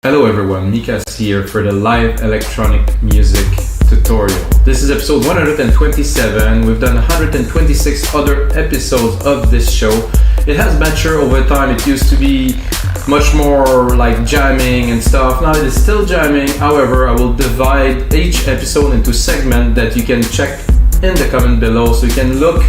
Hello everyone, Mikas here for the live electronic music tutorial. This is episode 127. We've done 126 other episodes of this show. It has matured over time. It used to be much more like jamming and stuff. Now it is still jamming. However, I will divide each episode into segments that you can check in the comment below, so you can look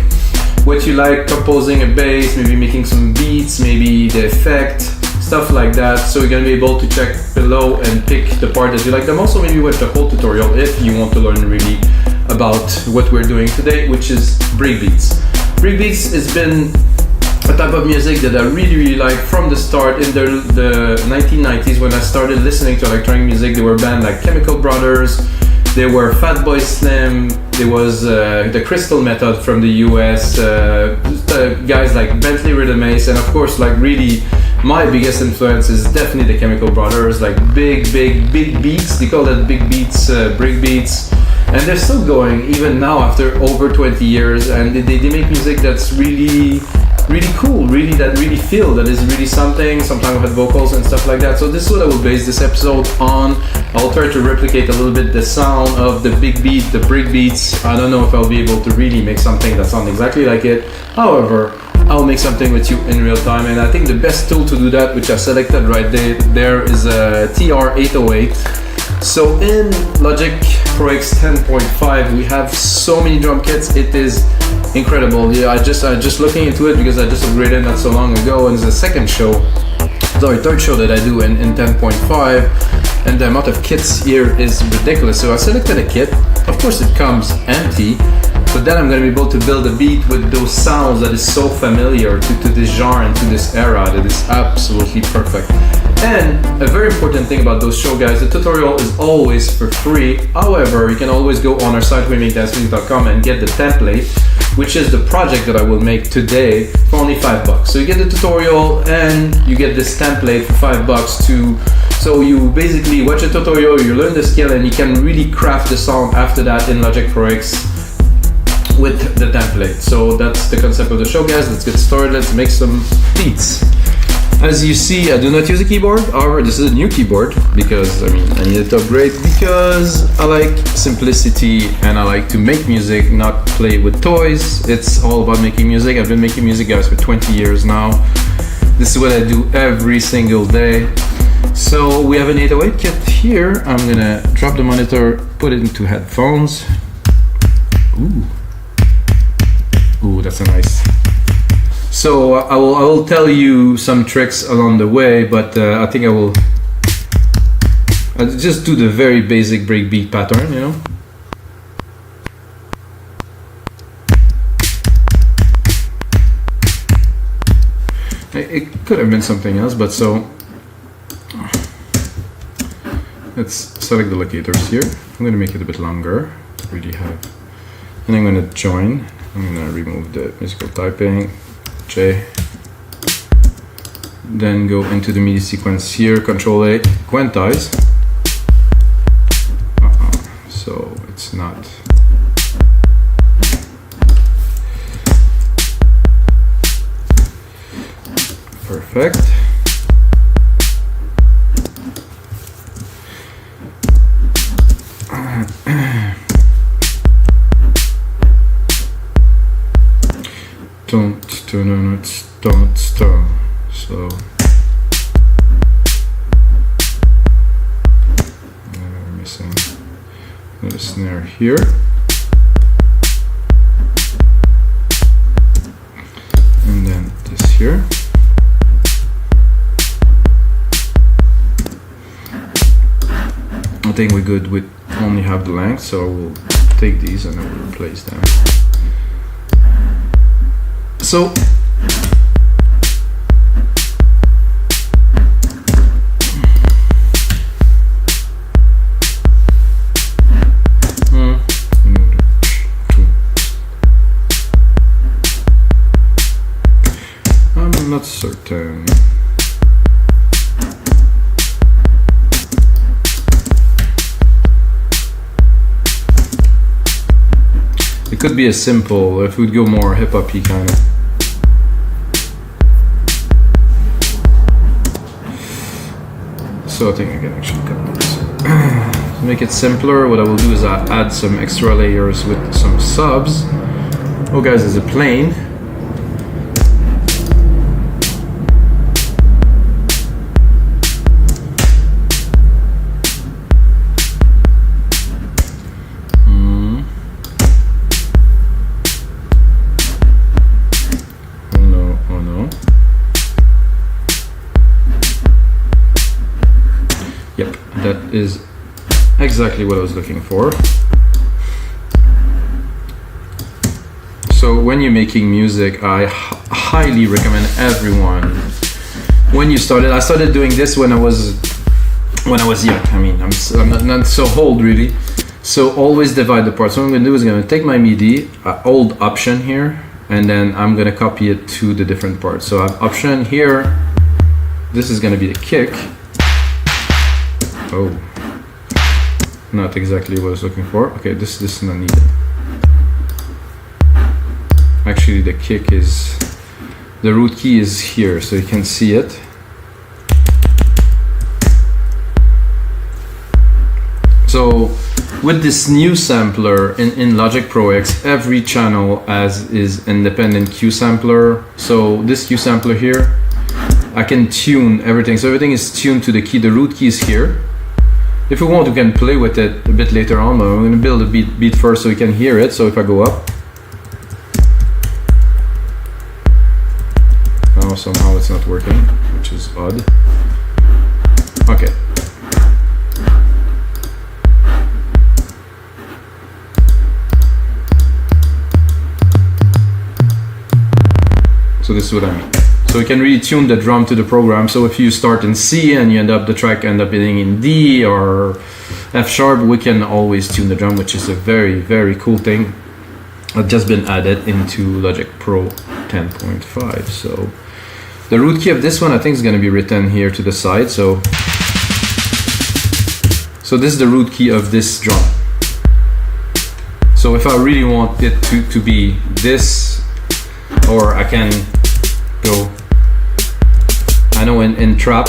what you like, composing a bass, maybe making some beats, maybe the effect, stuff like that. So you're gonna be able to check below and pick the part that you like the most. Also maybe watch the whole tutorial if you want to learn really about what we're doing today, which is breakbeats. Breakbeats has been a type of music that I really like from the start. In the 1990s, when I started listening to electronic music, there were bands like Chemical Brothers, there were Fatboy Slim, there was the Crystal Method from the US, guys like Bentley Rhythm Ace, and of course, like really my biggest influence is definitely the Chemical Brothers, like big beats. They call that big beats, break beats, and they're still going even now after over 20 years, and they make music that's really cool, that really feel that is really something. Sometimes with vocals and stuff like that. So this is what I will base this episode on. I'll try to replicate a little bit the sound of the big beat, the break beats. I don't know if I'll be able to really make something that sounds exactly like it. However, I'll make something with you in real time, and I think the best tool to do that, which I selected right there is a TR-808. So in Logic Pro X 10.5 we have so many drum kits. It is incredible. Yeah, I just looking into it because I just upgraded not so long ago, and it's the third show that I do in 10.5, and the amount of kits here is ridiculous. So I selected a kit. Of course it comes empty, but then I'm going to be able to build a beat with those sounds that is so familiar to this genre and to this era that is absolutely perfect. And a very important thing about those show, guys, the tutorial is always for free. However, you can always go on our site, wemakdancemusic.com, and get the template, which is the project that I will make today, for only $5. So you get the tutorial and you get this template for $5 too. So you basically watch a tutorial, you learn the skill, and you can really craft the sound after that in Logic Pro X with the template. So that's the concept of the show, guys. Let's get started. Let's make some beats. As you see, I do not use a keyboard. However, this is a new keyboard because I needed to upgrade because I like simplicity and I like to make music, not play with toys. It's all about making music. I've been making music, guys, for 20 years now. This is what I do every single day. So we have an 808 kit here. I'm gonna drop the monitor, put it into headphones. Ooh, that's a nice. So I will tell you some tricks along the way, but I think I'll just do the very basic breakbeat pattern, you know. It could have been something else, but so let's select the locators here. I'm going to make it a bit longer, really have, and I'm going to join. I'm going to remove the musical typing. J. Then go into the MIDI sequence here, Control A, quantize. So it's not. Perfect. Don't stop. So we're missing another snare here. And then this here. I think we're good with only half the length, so I will take these and I will replace them. So I'm not certain. It could be a simple, if we'd go more hip-hop-y kind of. So I think I can actually cut this. To make it simpler, what I will do is I'll add some extra layers with some subs. Oh guys, there's a plane. Yep, that is exactly what I was looking for. So when you're making music, I highly recommend everyone, when you started, I started doing this when I was young. I mean, I'm not so old really. So always divide the parts. So what I'm gonna do is I'm gonna take my MIDI, old option here, and then I'm gonna copy it to the different parts. So I have option here, this is gonna be the kick. Oh, not exactly what I was looking for. Okay, this is not needed. Actually, the kick is, the root key is here, so you can see it. So with this new sampler in Logic Pro X, every channel is independent Q sampler. So this Q sampler here, I can tune everything. So everything is tuned to the key. The root key is here. If we want, we can play with it a bit later on, but I'm going to build a beat first so you can hear it. So if I go up, now somehow it's not working, which is odd. Okay. So this is what I mean. So you can really tune the drum to the program. So if you start in C and you the track end up being in D or F sharp, we can always tune the drum, which is a very, very cool thing. It's just been added into Logic Pro 10.5. So the root key of this one, I think, is going to be written here to the side. So this is the root key of this drum. So if I really want it to be this, or I can go, I know in trap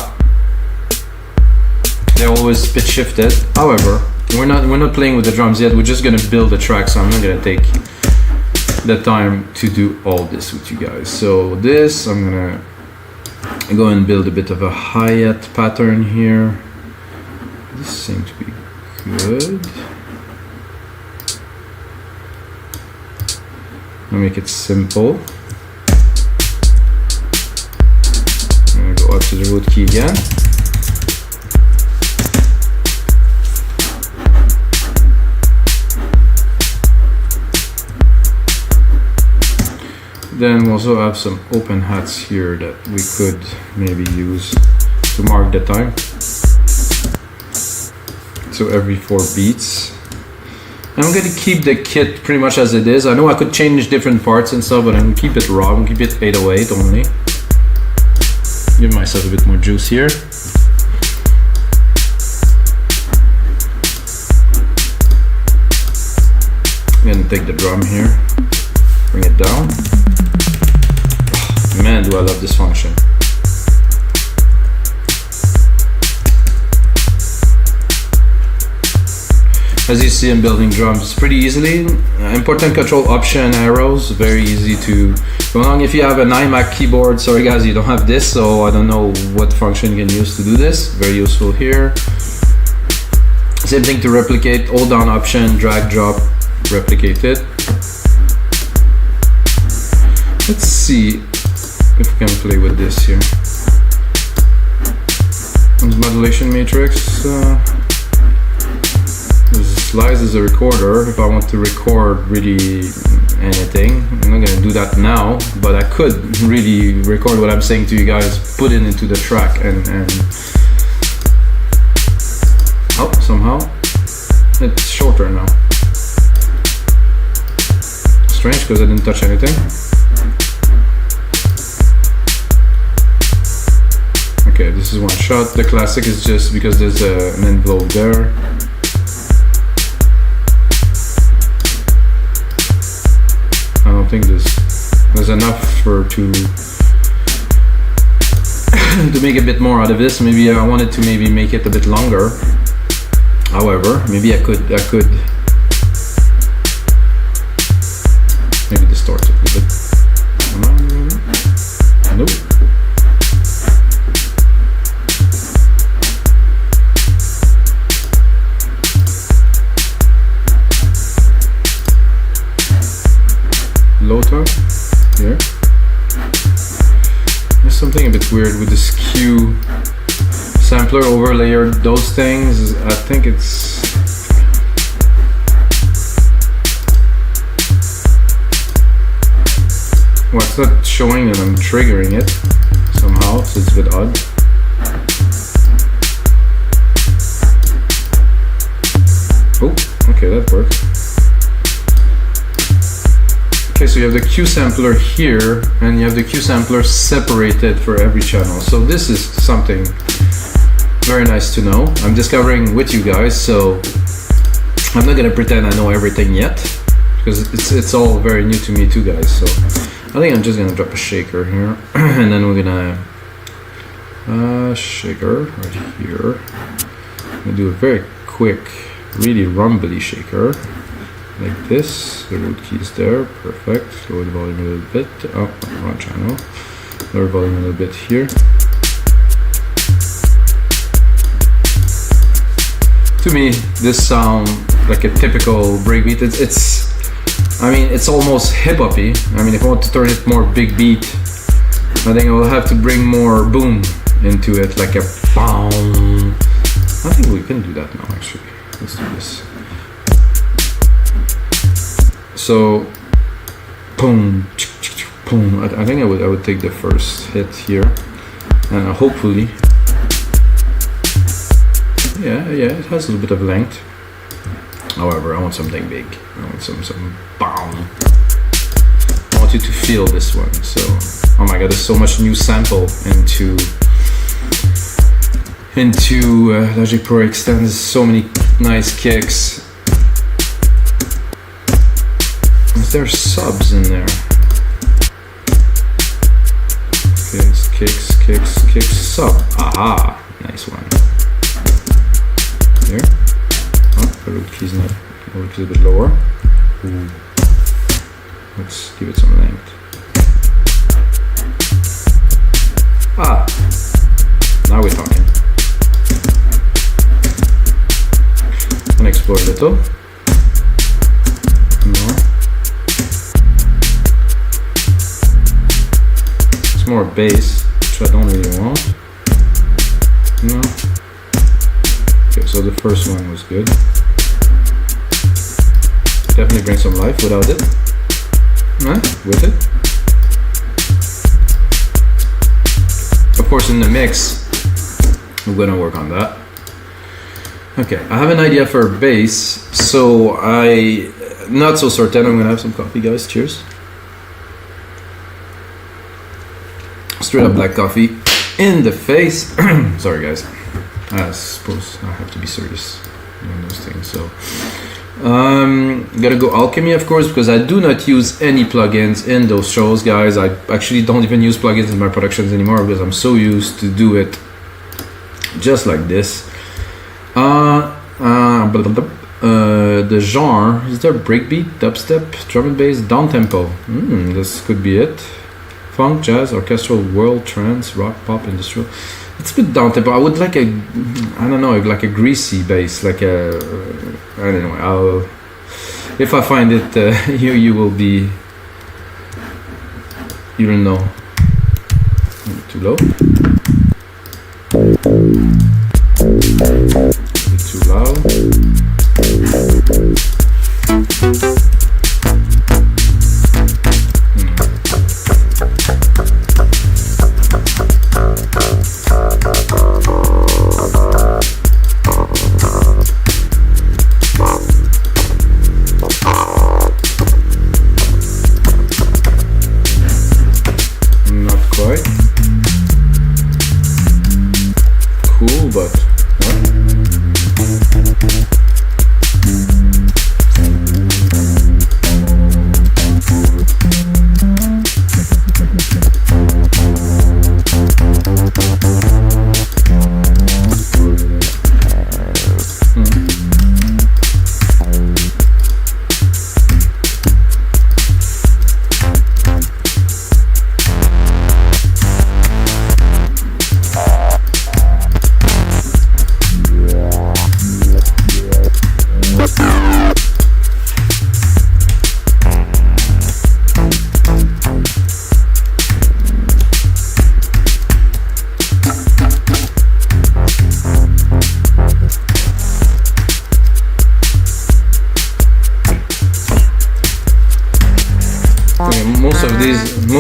they're always pitch shifted. However, we're not playing with the drums yet. We're just gonna build the track, so I'm not gonna take the time to do all this with you guys. So this, I'm gonna go and build a bit of a hi-hat pattern here. This seems to be good. I'll make it simple. Up to the root key again. Then we also have some open hats here that we could maybe use to mark the time. So every 4 beats. And I'm going to keep the kit pretty much as it is. I know I could change different parts and stuff, but I'm going to keep it raw. I'm going to keep it 808 only. Give myself a bit more juice here. I'm gonna take the drum here, bring it down. Oh, man, do I love this function. As you see, I'm building drums pretty easily. Important control option arrows, very easy to go along. If you have an iMac keyboard, sorry guys, you don't have this, so I don't know what function you can use to do this. Very useful here. Same thing to replicate, hold down option, drag, drop, replicate it. Let's see if we can play with this here. Modulation matrix. Slides as a recorder. If I want to record really anything, I'm not gonna do that now, but I could really record what I'm saying to you guys, put it into the track, and oh, somehow it's shorter now. Strange, because I didn't touch anything. Okay, this is one shot. The classic is just because there's an envelope there. I don't think there's enough to to make a bit more out of this. Maybe I wanted to maybe make it a bit longer. However, maybe I could maybe distort it a bit. Nope. Low tone here. There's something a bit weird with this Q sampler overlayer. Those things, I think it's. Well, it's not showing that I'm triggering it somehow, so it's a bit odd. Oh, okay, that worked. Okay, so you have the Q sampler here, and you have the Q sampler separated for every channel. So this is something very nice to know. I'm discovering with you guys, so I'm not gonna pretend I know everything yet, because it's all very new to me too, guys. So I think I'm just gonna drop a shaker here, and then we're gonna shaker right here. I'm gonna do a very quick, really rumbly shaker. Like this, the root key is there, perfect. Lower the volume a little bit. Oh, wrong channel. Lower volume a little bit here. To me, this sounds like a typical breakbeat. I mean, it's almost hip-hoppy. I mean, if I want to turn it more big beat, I think I will have to bring more boom into it, like a boom. I think we can do that now, actually. Let's do this. So, boom, boom. I think I would take the first hit here, and hopefully, yeah, it has a little bit of length. However, I want something big. I want some boom. I want you to feel this one. So, oh my God, there's so much new sample into Logic Pro Extend. There's so many nice kicks. Is there subs in there? Kicks, sub. Aha, nice one. Here. Oh, the root key's not. The root key's a bit lower. Ooh. Let's give it some length. Ah, now we're talking. And explore a little. More. More bass, which I don't really want. No. Okay, so the first one was good. Definitely bring some life without it. With it. Of course, in the mix, we're gonna work on that. Okay, I have an idea for bass, so not so certain. I'm gonna have some coffee, guys. Cheers. Straight up black coffee in the face. Sorry, guys. I suppose I have to be serious on those things. So, gotta go Alchemy, of course, because I do not use any plugins in those shows, guys. I actually don't even use plugins in my productions anymore because I'm so used to do it just like this. The genre, is there breakbeat, dubstep, drum and bass, down tempo? This could be it. Funk, jazz, orchestral, world, trance, rock, pop, industrial. It's a bit down tempo. I would like I don't know, like a greasy bass, like I don't know. If I find it, you will be, you don't know. Too low. Too loud.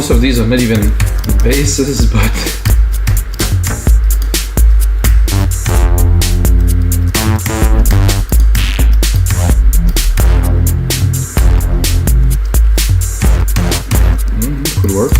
most of these are not even basses, but could work.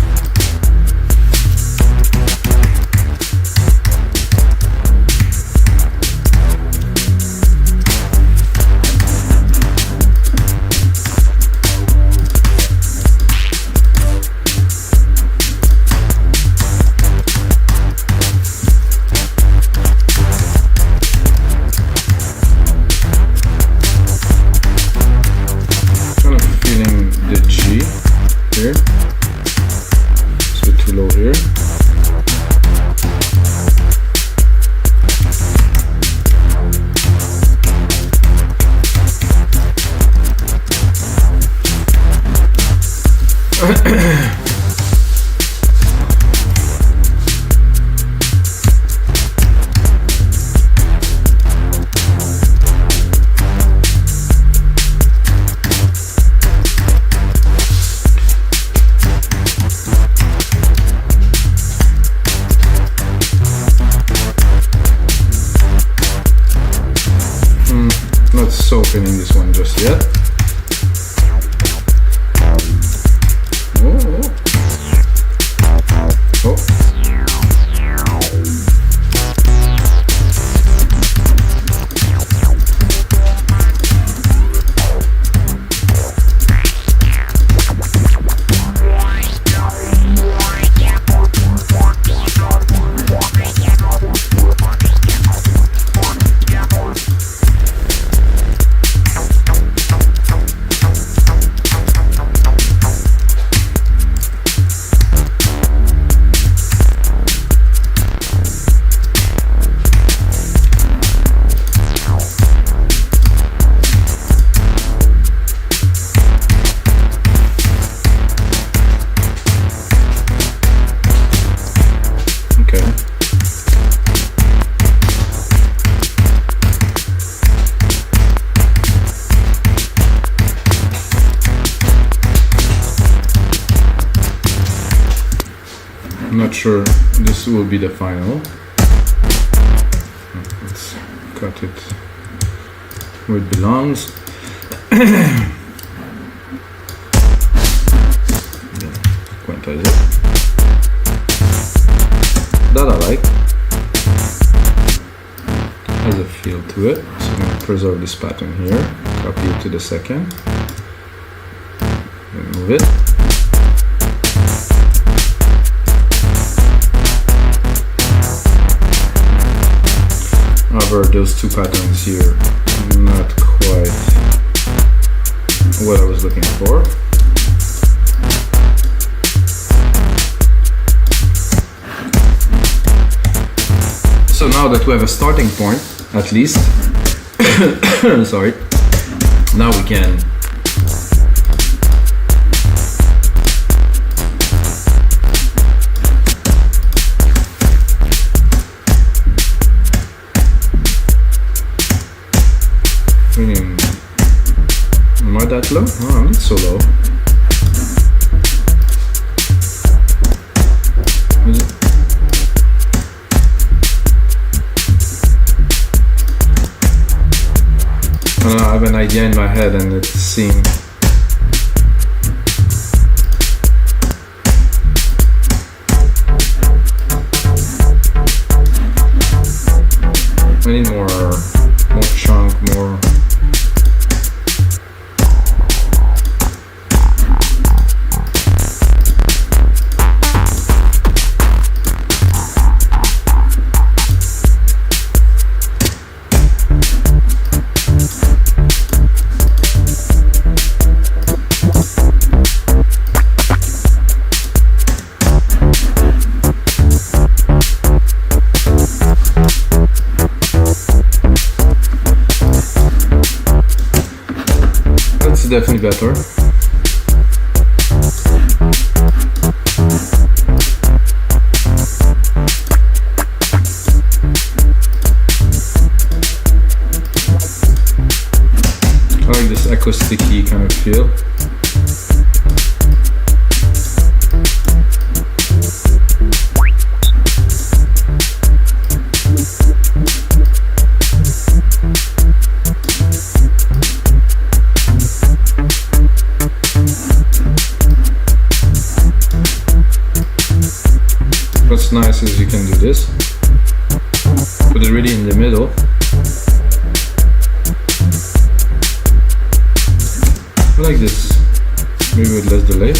Not opening this one just yet. I'm not sure this will be the final. Let's cut it where it belongs. Quantize it. That I like. Has a feel to it. So I'm going to preserve this pattern here. Copy it to the second. Remove it. However, those two patterns here, not quite what I was looking for. So now that we have a starting point, at least, sorry, now we can am I that low? Oh, I'm not so low. I don't know, I have an idea in my head and it seems I need more chunk, more. Definitely better. I like this acoustic-y kind of feel. fast is you can do this. Put it really in the middle. I like this. Maybe with less delay.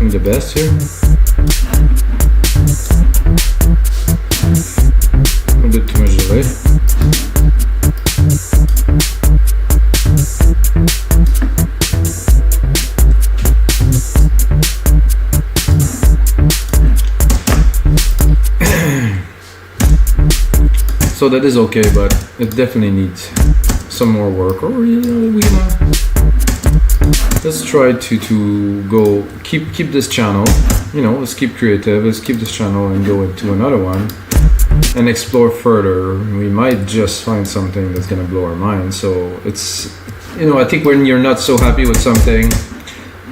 The best here. A bit too much delay. So that is okay, but it definitely needs some more work. Or let's try to go keep this channel, let's keep creative, let's keep this channel and go into another one and explore further. We might just find something that's gonna blow our mind. So it's, I think when you're not so happy with something,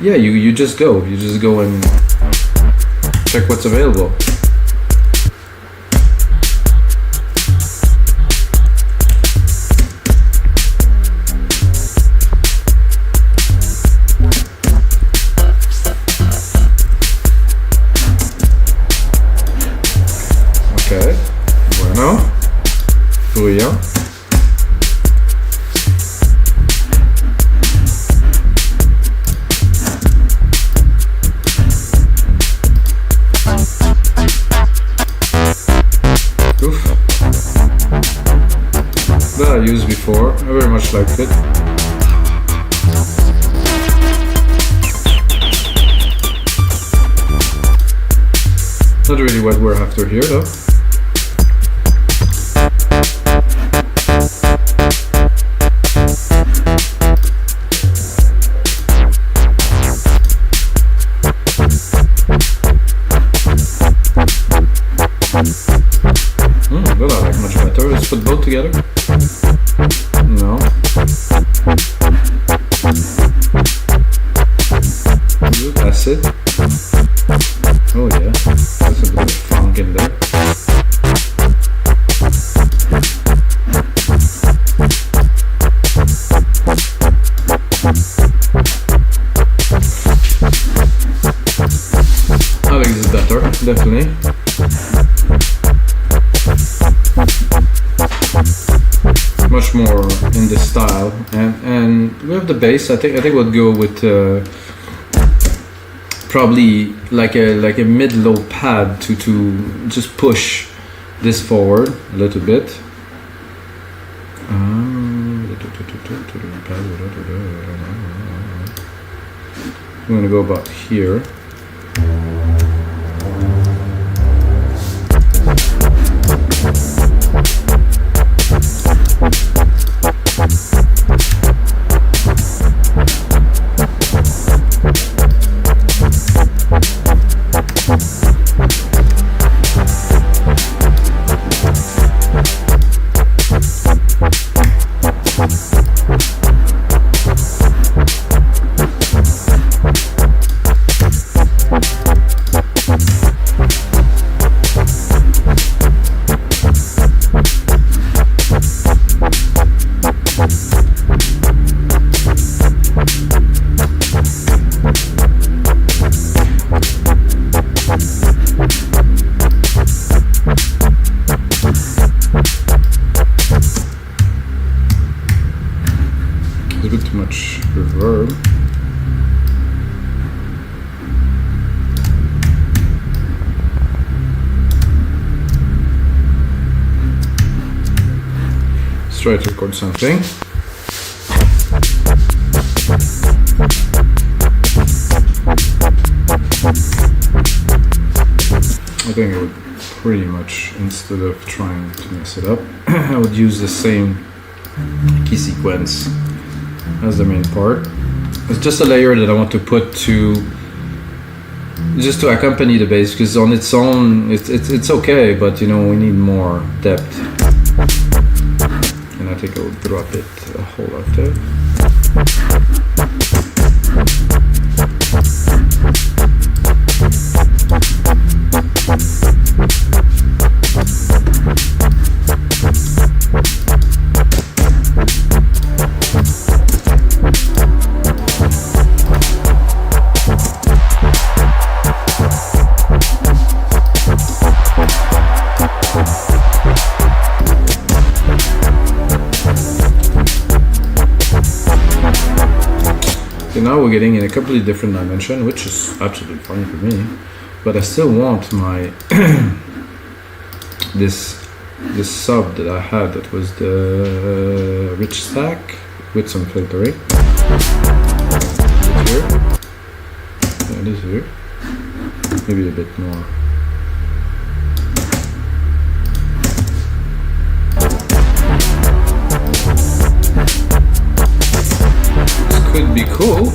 yeah, you just go and check what's available. Okay, bueno, fluya. Oof. That I used before, I very much liked it. Not really what we're after here though. Well, I like much better. Let's put both together. No. That's it. Oh yeah, that's a bit of funk in there. I think this is better, definitely. Much more in this style, and we have the bass. I think we'll go with probably like a mid-low pad to just push this forward a little bit. I'm gonna go about here. A bit too much reverb. Let's try to record something. I think I would pretty much, instead of trying to mess it up, I would use the same key sequence as the main part. It's just a layer that I want to put just to accompany the bass, because on its own it's okay, but we need more depth. And I think I will drop it a whole octave. now we're getting in a completely different dimension, which is absolutely fine for me. But I still want my this sub that I had that was the rich stack with some filtering. Here. Yeah, it is here. Maybe a bit more. Could be cool.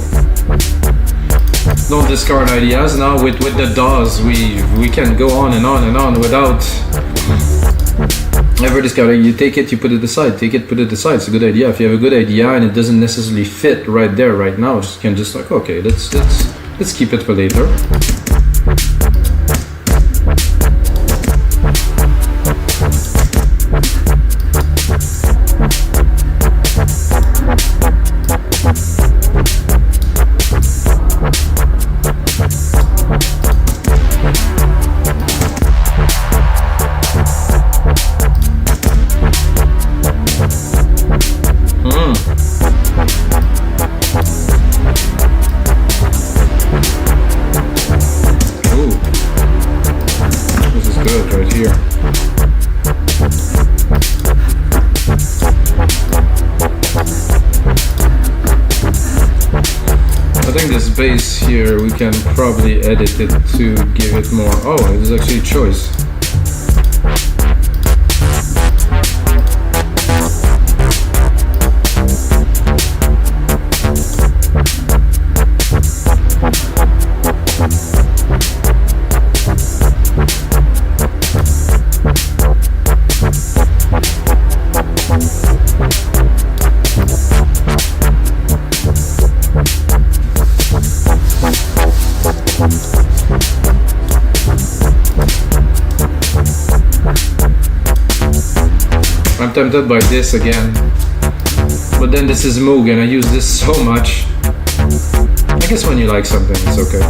Don't discard ideas. Now with the DAWs we can go on and on and on without ever discarding. You take it, you put it aside, take it, put it aside. It's a good idea. If you have a good idea and it doesn't necessarily fit right there, right now, you can just like, okay, let's keep it for later. Bass here, we can probably edit it to give it more. Oh, it is actually a choice. I'm tempted by this again, but then this is Moog and I use this so much. I guess when you like something, it's okay.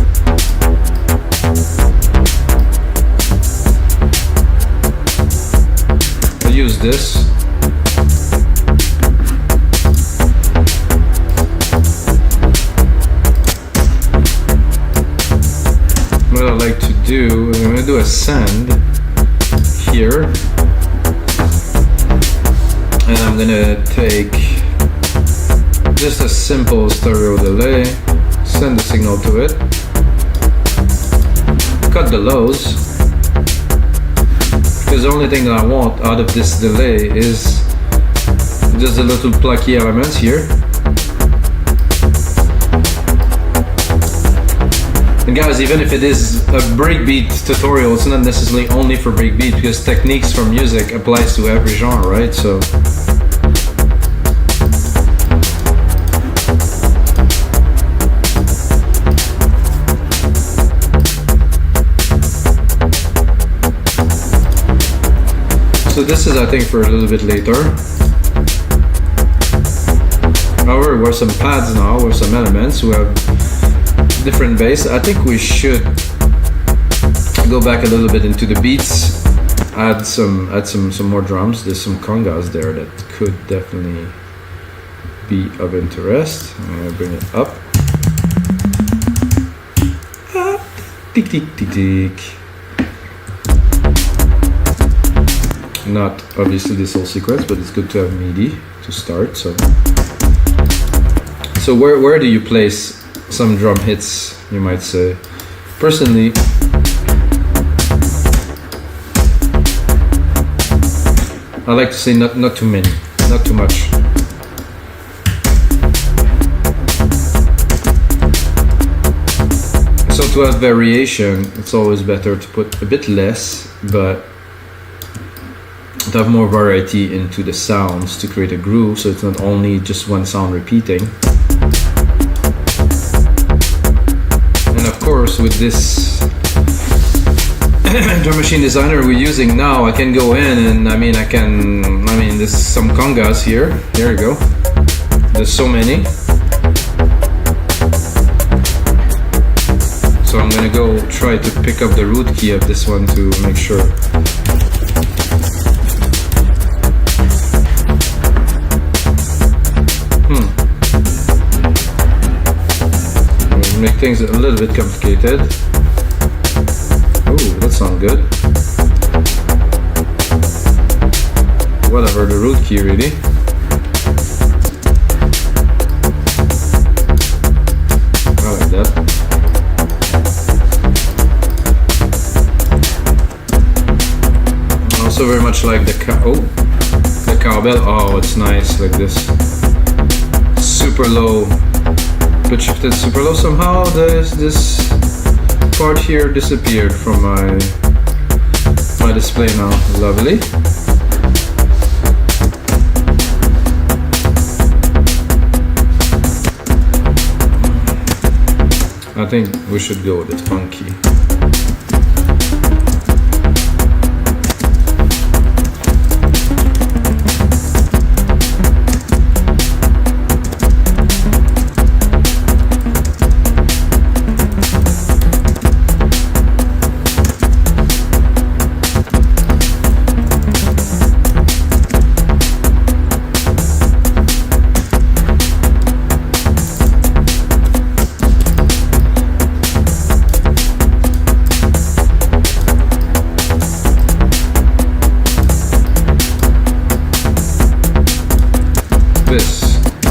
I'll use this. What I like to do, I'm gonna do a send here. And I'm gonna take just a simple stereo delay, send the signal to it, cut the lows, because the only thing that I want out of this delay is just the little plucky elements here. And guys, even if it is a breakbeat tutorial, it's not necessarily only for breakbeat, because techniques for music applies to every genre, right? So this is, I think, for a little bit later. However, we have some pads now with some elements. We have different bass. I think we should go back a little bit into the beats. Add some more drums. There's some congas there that could definitely be of interest. I'm gonna bring it up. Tick tick tick tick. Not obviously this whole sequence, but it's good to have MIDI to start. So where do you place some drum hits, you might say? Personally, I like to say not too many, not too much. So to have variation, it's always better to put a bit less, but to have more variety into the sounds to create a groove, so it's not only just one sound repeating. And of course, with this drum machine designer we're using now, I can go in and there's some congas here. There you go. There's so many. So I'm gonna go try to pick up the root key of this one to make sure. make things a little bit complicated. Oh, that sounds good. Whatever, the root key really. I like that. I also very much like the cowbell. Oh, it's nice like this. Super low, pitch shifted super low. Somehow this part here disappeared from my display now. Lovely. I think we should go with it funky.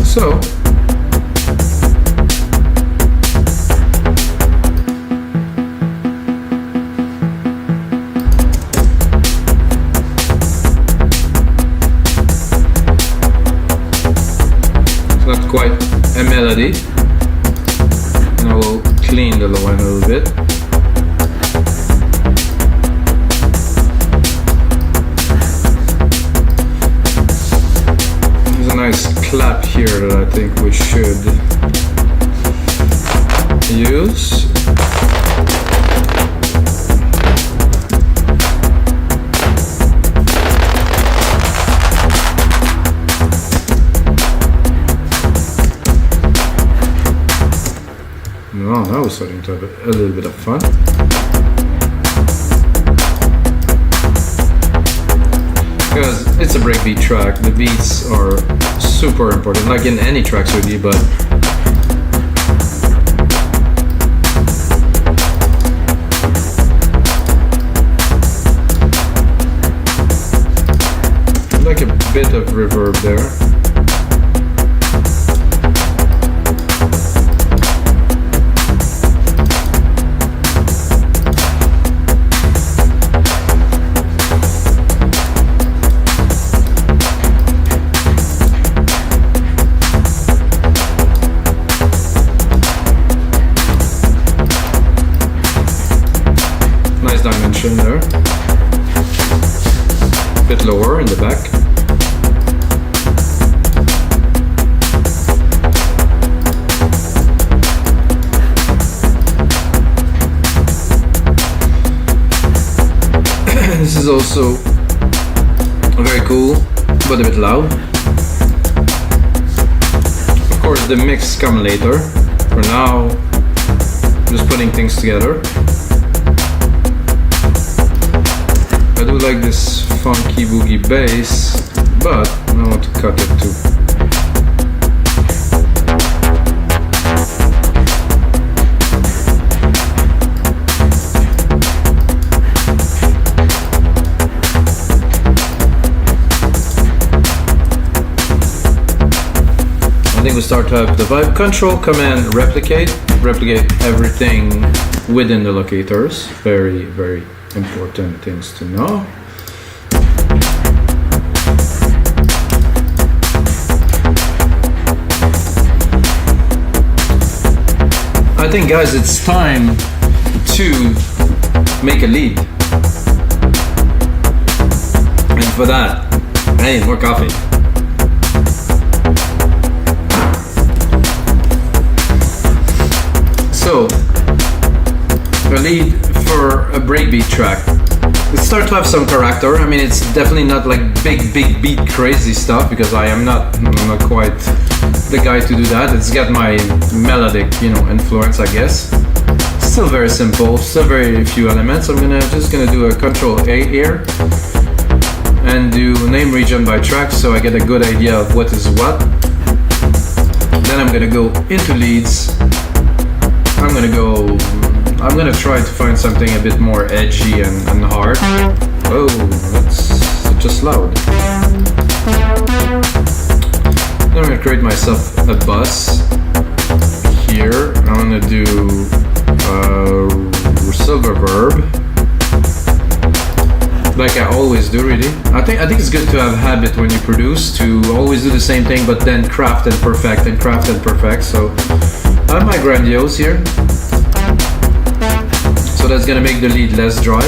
So it's not quite a melody, and I will clean the low end a little bit. Clap here that I think we should use. No, now we're starting to have a little bit of fun. Because it's a breakbeat track, the beats are super important, like in any tracks really, but like a bit of reverb there. Dimension there, a bit lower in the back. This is also very cool, but a bit loud. Of course, the mix comes later. For now, I'm just putting things together. I do like this funky boogie bass, but I want to cut it too. I think we start to have the vibe. Control, Command, replicate everything within the locators. Very, very important things to know. I think, guys, it's time to make a lead. And for that, I need more coffee. So, a lead for a breakbeat track. It starts to have some character. I mean, it's definitely not like big beat crazy stuff, because I'm not quite the guy to do that. It's got my melodic, influence, I guess. Still very simple, still very few elements. I'm just gonna do a Control A here and do name region by track, so I get a good idea of what is what. Then I'm gonna go into leads I'm gonna try to find something a bit more edgy and hard. Oh, that's just loud. I'm gonna create myself a bus here. I'm gonna do silver verb, like I always do. Really, I think it's good to have habit when you produce to always do the same thing, but then craft and perfect and craft and perfect. So I have my grandiose here. So that's gonna make the lead less dry.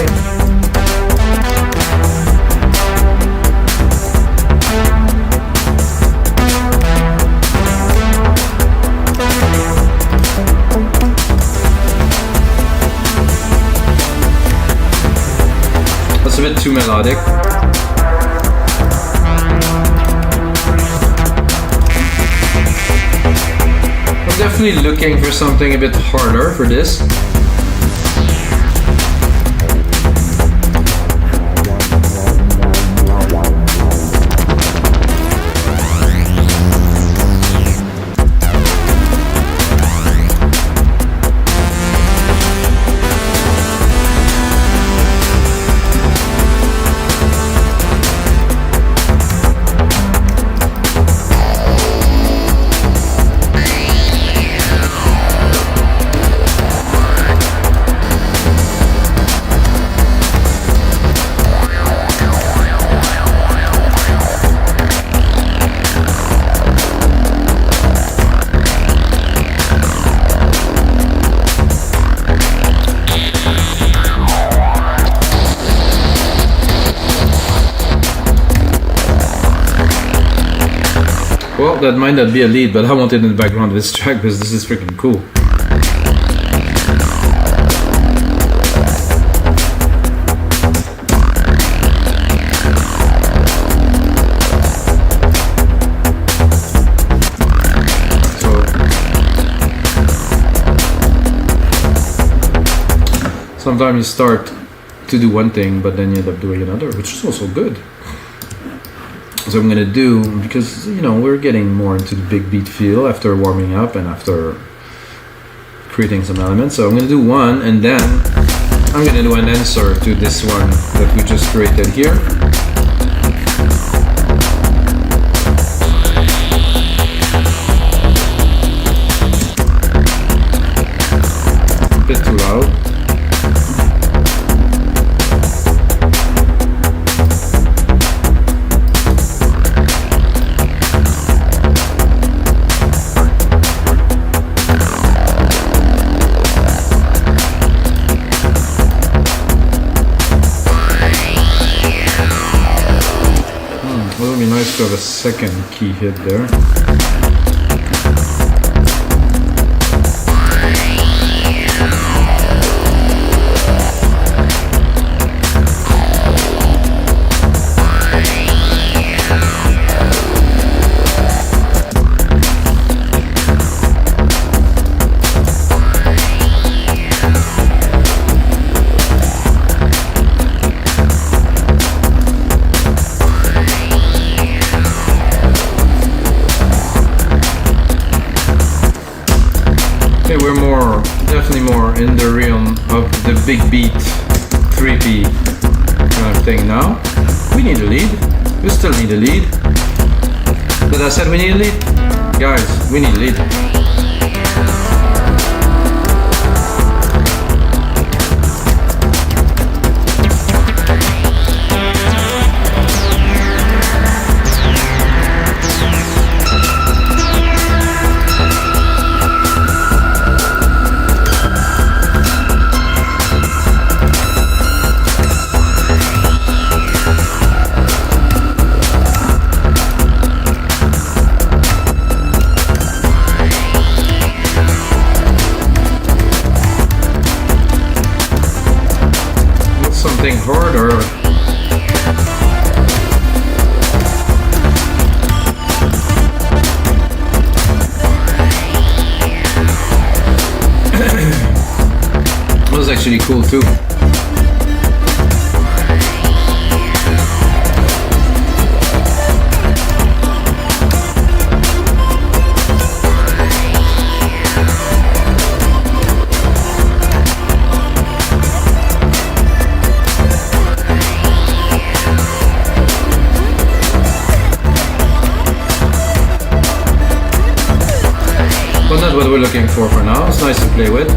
That's a bit too melodic. I'm definitely looking for something a bit harder for this. Well, that might not be a lead, but I want it in the background of this track because this is freaking cool. So sometimes you start to do one thing, but then you end up doing another, which is also good. So I'm gonna do, because we're getting more into the big beat feel after warming up and after creating some elements. So I'm gonna do one, and then I'm gonna do an answer to this one that we just created here. A bit too loud. To have a second key hit there. We're definitely more in the realm of the big beat, 3p kind of thing now. We need a lead. We still need a lead. But I said we need a lead? Guys, we need a lead. Something harder. That was actually cool too. that's what we're looking for now. It's nice to play with.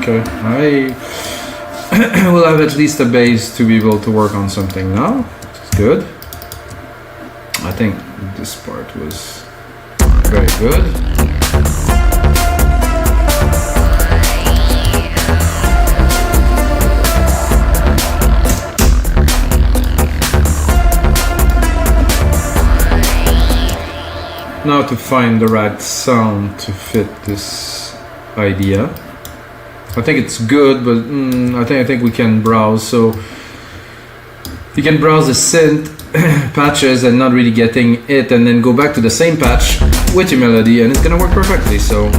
Okay, I will have at least a base to be able to work on something now. It's good. I think this part was very good. Now to find the right sound to fit this idea. I think it's good, but I think we can browse. So you can browse the synth patches and not really getting it, and then go back to the same patch with your melody, and it's gonna work perfectly. So.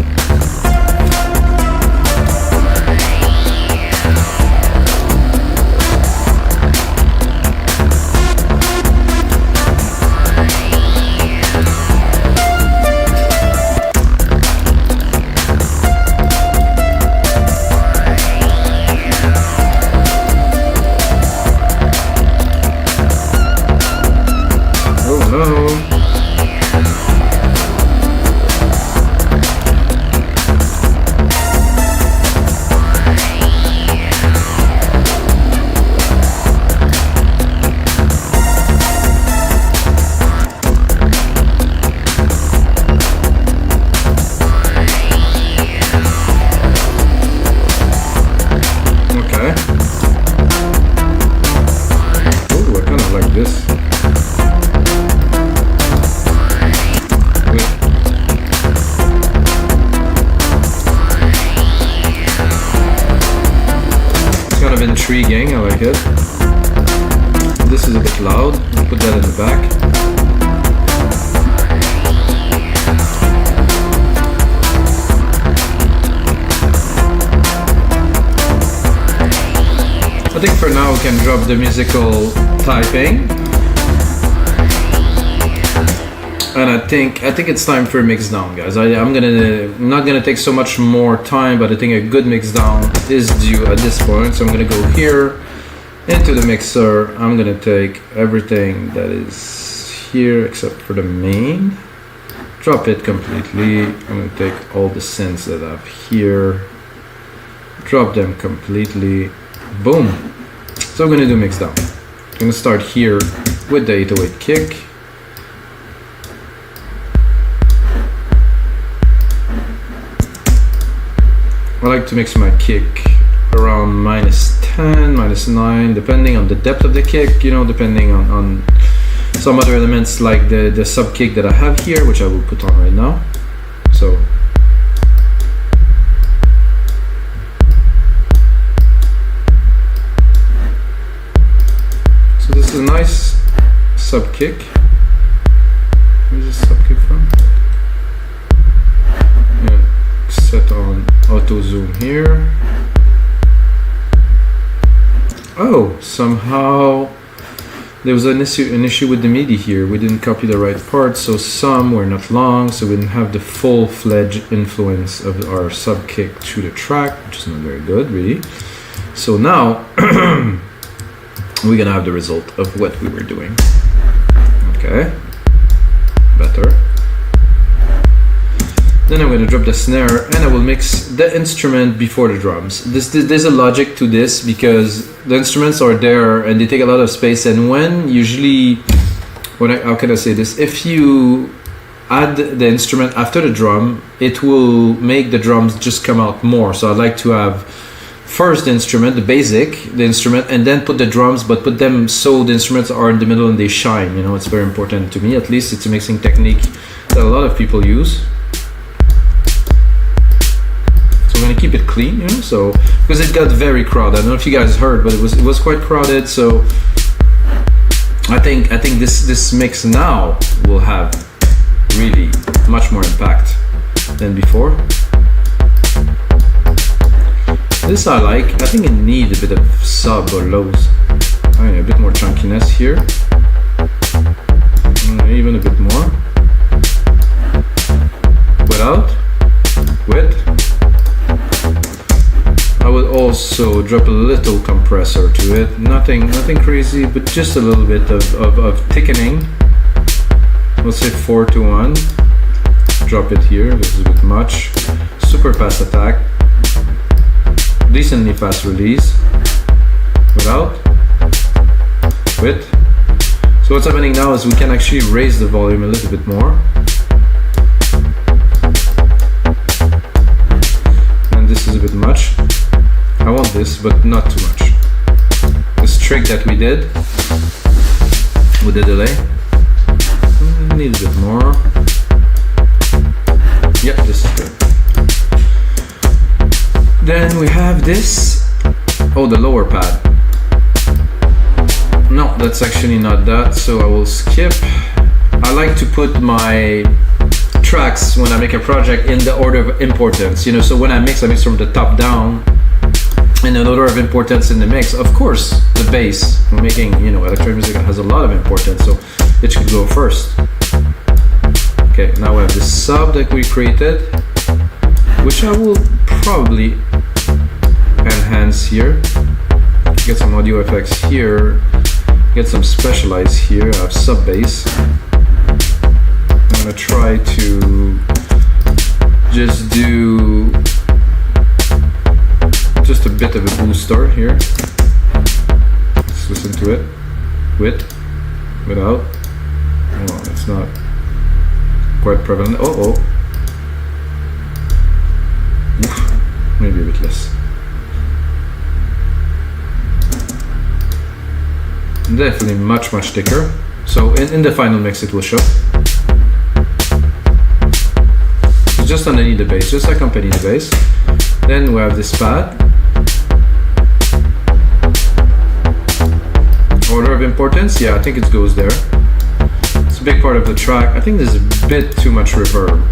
Okay. Oh, I kind of like this. It's kind of intriguing, I like it. This is a bit loud, I'll put that in the back. I think for now we can drop the musical typing. And I think it's time for a mixdown, guys. I'm not gonna take so much more time, but I think a good mixdown is due at this point. So I'm gonna go here into the mixer. I'm gonna take everything that is here except for the main. Drop it completely. I'm gonna take all the synths that I have here. Drop them completely. Boom. So I'm gonna do mixdown. I'm gonna start here with the 808 kick. I like to mix my kick around -10, -9, depending on the depth of the kick, you know, depending on some other elements like the sub kick that I have here, which I will put on right now. So this is a nice sub kick. Where's the sub kick from? Yeah, set on auto zoom here. Oh, somehow there was an issue with the MIDI here. We didn't copy the right parts, so some were not long, so we didn't have the full-fledged influence of our sub kick through the track, which is not very good, really. So now we're gonna have the result of what we were doing. Okay, better. Then I'm going to drop the snare and I will mix the instrument before the drums. There's a logic to this because the instruments are there and they take a lot of space, and how can I say this? If you add the instrument after the drum, it will make the drums just come out more. So I like to have first the instrument, the instrument, and then put the drums, but put them so the instruments are in the middle and they shine. You know, it's very important to me. At least it's a mixing technique that a lot of people use. I'm gonna keep it clean, you know, so because it got very crowded. I don't know if you guys heard, but it was quite crowded. So I think this mix now will have really much more impact than before. This I like. I think it needs a bit of sub or lows. I mean, a bit more chunkiness here, even a bit more. With. I would also drop a little compressor to it. Nothing crazy, but just a little bit of thickening. We'll say 4-1. Drop it here, this is a bit much. Super fast attack. Decently fast release. With. So what's happening now is we can actually raise the volume a little bit more. And this is a bit much. I want this, but not too much. This trick that we did with the delay, need a bit more. Yep, this is good. Then we have this. Oh, the lower pad. No, that's actually not that, so I will skip. I like to put my tracks when I make a project in the order of importance, you know, so when I mix from the top down. In an order of importance in the mix, of course, the bass. We're making, you know, electronic music has a lot of importance, so it should go first. Okay, now we have the sub that we created, which I will probably enhance here. Get some audio effects here, get some specialize here. I have sub bass. I'm gonna try to just do just a bit of a booster here. Let's listen to it. Without. Oh, it's not quite prevalent. Oh. Oof. Maybe a bit less. definitely much thicker. So in the final mix it will show. So just underneath the bass, just accompany the bass. Then we have this pad. Order of importance, yeah, I think it goes there. It's a big part of the track. I think there's a bit too much reverb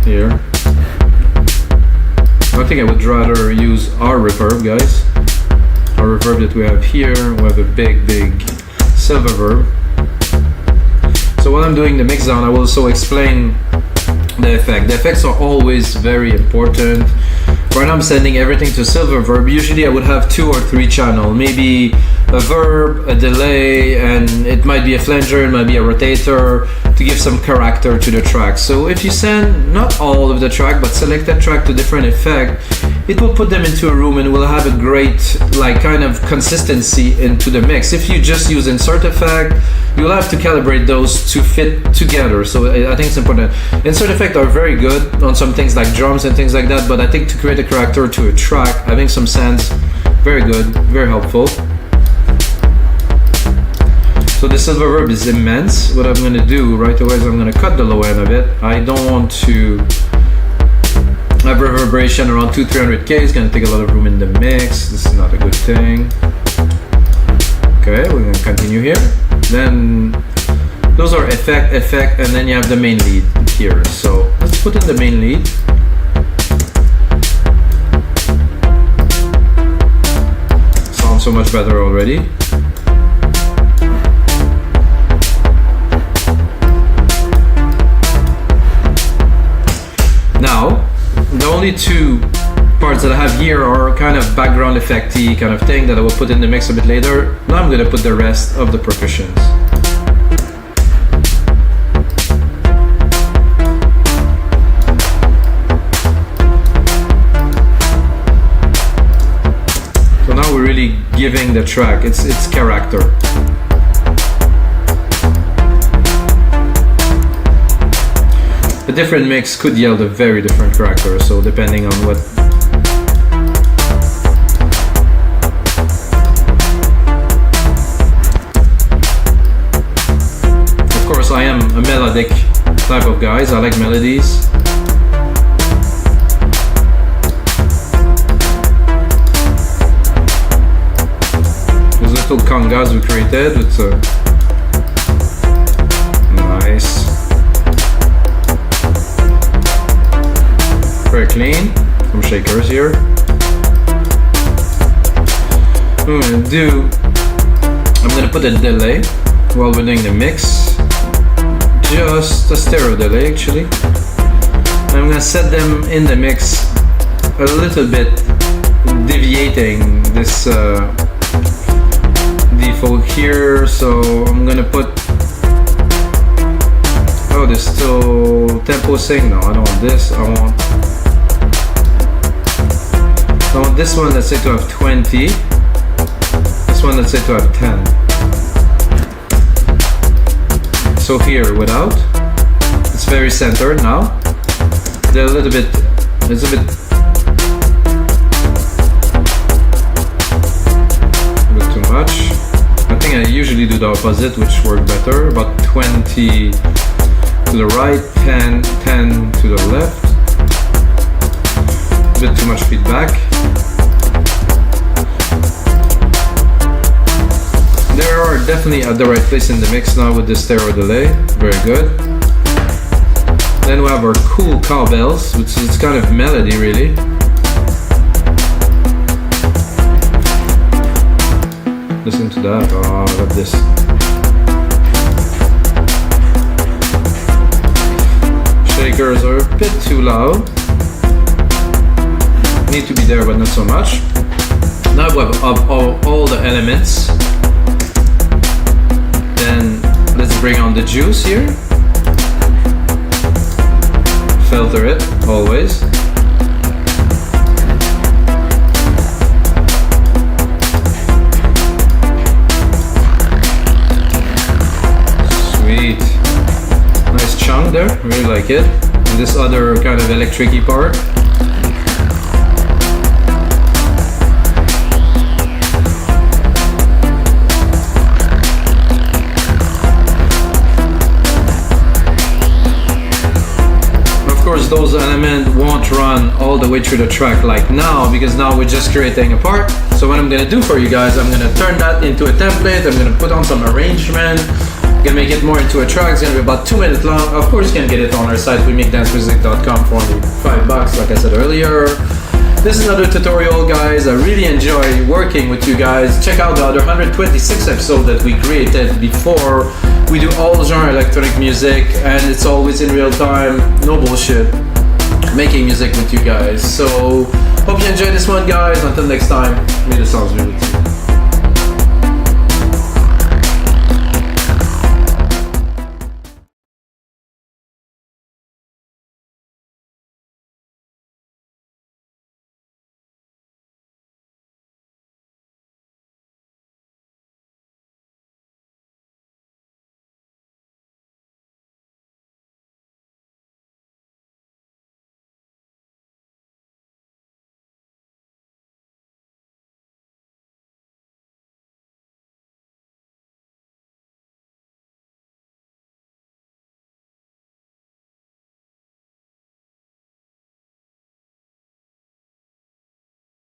here. I think I would rather use our reverb, guys. Our reverb that we have here, we have a big silver verb. So while I'm doing the mixdown, I will also explain the effect. The effects are always very important. Right now I'm sending everything to silver verb. Usually I would have 2 or 3 channels, maybe a verb, a delay, and it might be a flanger, it might be a rotator to give some character to the track. So if you send not all of the track, but select that track to different effect, it will put them into a room and will have a great like kind of consistency into the mix. If you just use insert effect, you'll have to calibrate those to fit together. So I think it's important. Insert effects are very good on some things like drums and things like that, but I think to create a character to a track, having some sends, very good, very helpful. So the silver verb is immense. What I'm going to do right away is I'm going to cut the low end of it. I don't want to have reverberation around 200-300k. It's going to take a lot of room in the mix. This is not a good thing. Okay, we're going to continue here. Then those are effect, and then you have the main lead here. So let's put in the main lead. Sounds so much better already. Now, the only 2 parts that I have here are kind of background effecty kind of thing that I will put in the mix a bit later. Now I'm going to put the rest of the percussions. So now we're really giving the track its character. A different mix could yield a very different character, so depending on what. Of course, I am a melodic type of guys. I like melodies. Those little congas we created, it's nice. Very clean, some shakers here. I'm gonna put a delay while we're doing the mix. Just a stereo delay actually. I'm gonna set them in the mix a little bit, deviating this default here. So I'm gonna put, oh, there's still tempo sync. No, I don't want this. I want this one, let's say to have 20. This one, let's say to have 10. So here, without. It's very centered now. They're a little bit, it's a bit too much. I think I usually do the opposite, which works better. About 20 to the right, 10 to the left. A bit too much feedback. They are definitely at the right place in the mix now with the stereo delay. Very good. Then we have our cool cowbells, which is kind of melody really. Listen to that. Oh, I love this. Shakers are a bit too loud. Need to be there, but not so much. Now we have all the elements. Then let's bring on the juice here. Filter it always. Sweet. Nice chunk there, really like it. And this other kind of electric-y part. not run all the way through the track like now, because now we're just creating a part. So what I'm gonna do for you guys, I'm gonna turn that into a template. I'm gonna put on some arrangement. I'm gonna make it more into a track. It's gonna be about 2 minutes long. Of course, you can get it on our site, wemixdancemusic.com, for only $5, like I said earlier. This is another tutorial, guys. I really enjoy working with you guys. Check out the other 126 episodes that we created before. We do all genre electronic music, and it's always in real time, no bullshit, making music with you guys. So hope you enjoyed this one, guys. Until next time, may the sounds be with you.